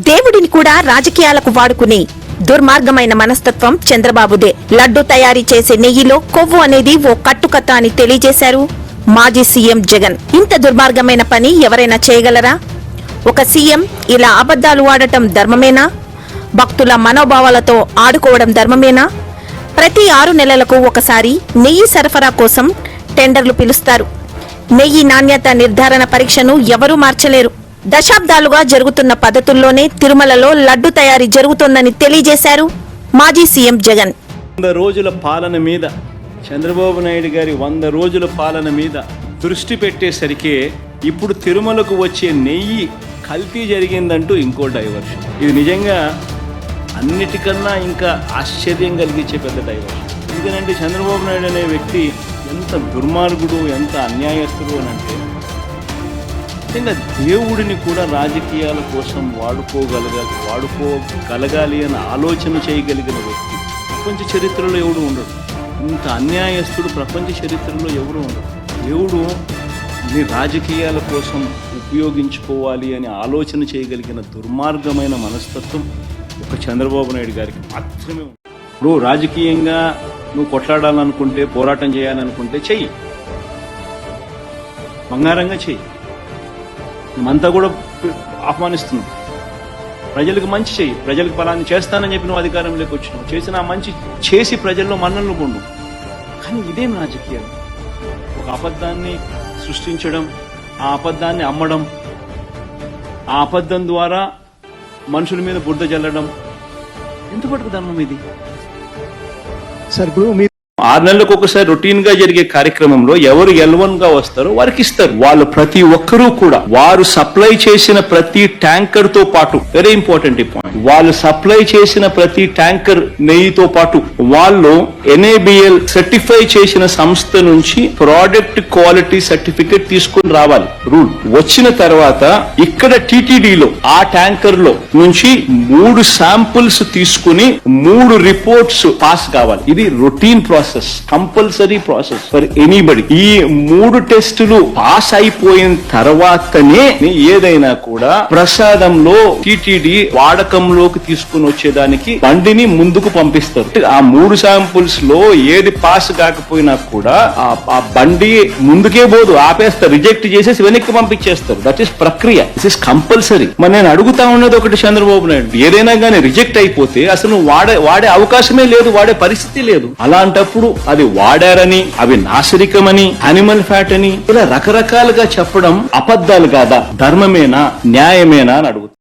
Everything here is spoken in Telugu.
దేవుడిని కూడా రాజకీయాలకు వాడుకునే దుర్మార్గమైన మనస్తత్వం చంద్రబాబుదే. లడ్డు తయారీ చేసే నెయ్యిలో కొవ్వు అనేది ఓ కట్టుకథ అని తెలియజేశారు మాజీ సీఎం జగన్. ఇంత దుర్మార్గమైన పని ఎవరైనా చేయగలరా? ఒక సీఎం ఇలా అబద్ధాలు ఆడటం ధర్మమేనా? భక్తుల మనోభావాలతో ఆడుకోవడం ధర్మమేనా? ప్రతి 6 నెలలకు ఒకసారి నెయ్యి సరఫరా కోసం టెండర్లు పిలుస్తారు. నెయ్యి నాణ్యత నిర్ధారణ పరీక్షను ఎవరూ మార్చలేరు. దశాబ్దాలుగా జరుగుతున్న పద్ధతుల్లోనే తిరుమలలో లడ్డు తయారీ జరుగుతోందని తెలియజేశారు మాజీ సీఎం జగన్. 100 రోజుల పాలన మీద చంద్రబాబు నాయుడు గారి 100 రోజుల పాలన మీద దృష్టి పెట్టేసరికి ఇప్పుడు తిరుమలకు వచ్చే నెయ్యి కల్తీ జరిగిందంటూ ఇంకో డైవర్షన్. ఇది నిజంగా అన్నిటికన్నా ఇంకా ఆశ్చర్యం కలిగించే పెద్ద డైవర్షన్. ఎందుకంటే చంద్రబాబు నాయుడు అనే వ్యక్తి ఎంత దుర్మార్గుడు, ఎంత అన్యాయస్తుడు అని అంటే నిజంగా దేవుడిని కూడా రాజకీయాల కోసం వాడుకోగలగాలి అని ఆలోచన చేయగలిగిన వ్యక్తి ప్రపంచ చరిత్రలో ఎవడు ఉండడు. ఇంత అన్యాయస్తుడు ప్రపంచ చరిత్రలో ఎవరు ఉండడు. దేవుడు రాజకీయాల కోసం ఉపయోగించుకోవాలి అని ఆలోచన చేయగలిగిన దుర్మార్గమైన మనస్తత్వం ఒక చంద్రబాబు నాయుడు గారికి మాత్రమే ఉంది. ఇప్పుడు రాజకీయంగా నువ్వు కొట్లాడాలనుకుంటే, పోరాటం చేయాలనుకుంటే చెయ్యి, బంగారంగా చెయ్యి. మేమంతా కూడా ఆహ్వానిస్తున్నాం. ప్రజలకు మంచి చెయ్యి, ప్రజలకు ఫలాన్ని చేస్తానని చెప్పి నువ్వు అధికారంలోకి వచ్చినావు, చేసిన మంచి చేసి ప్రజల్లో మన్ననలు పొందు. కానీ ఇదేం రాజకీయం? ఒక అబద్ధాన్ని సృష్టించడం, ఆ అబద్ధాన్ని అమ్మడం, ఆ అబద్ధం ద్వారా మనుషుల మీద బురద జల్లడం ఎంతవరకు ధర్మం ఇది? సార్, ఇప్పుడు 6 నెలలకు ఒకసారి రొటీన్ గా జరిగే కార్యక్రమంలో ఎవరు L1 గా వస్తారో వారికి ఇస్తారు. వాళ్ళు ప్రతి ఒక్కరూ కూడా వారు సప్లై చేసిన ప్రతి ట్యాంకర్ తో పాటు, వెరీ ఇంపార్టెంట్ ఈ పాయింట్, వాళ్ళు సప్లై చేసిన ప్రతి ట్యాంకర్ నెయ్యితో పాటు వాళ్ళు NABL సర్టిఫై చేసిన సంస్థ నుంచి ప్రోడక్ట్ క్వాలిటీ సర్టిఫికేట్ తీసుకుని రావాలి. రూల్ వచ్చిన తర్వాత ఇక్కడ TTDలో ఆ ట్యాంకర్ లో నుంచి 3 శాంపుల్స్ తీసుకుని 3 రిపోర్ట్స్ పాస్ కావాలి. ఇది routine process, compulsory process for anybody. ఈ 3 టెస్టులు పాస్ అయిపోయిన తర్వాతనే ఏదైనా కూడా ప్రసాదంలో TTD వాడకంలోకి తీసుకుని వచ్చేదానికి బండిని ముందుకు పంపిస్తారు. ఆ 3 శాంపుల్స్ లో ఏది పాస్ కాకపోయినా కూడా ఆ బండి ముందుకే పోదు, ఆపేస్తారు, రిజెక్ట్ చేసేసి వెనక్కి పంపించేస్తారు. దట్ ఈస్ ప్రక్రియ, దిస్ ఇస్ కంపల్సరీ. మరి నేను అడుగుతా ఉన్నది ఒకటి, చంద్రబాబు నాయుడు ఏదైనా కానీ రిజెక్ట్ అయిపోతే అసలు వాడే అవకాశమే లేదు, వాడే పరిస్థితి లేదు. అలాంటప్పుడు అది వాడారని, అవి నాసిరికమని, యానిమల్ ఫ్యాట్ అని ఇలా రకరకాలుగా చెప్పడం అబద్ధాలు కాదా? ధర్మమేనా, న్యాయమేనా అని అడుగుతారు.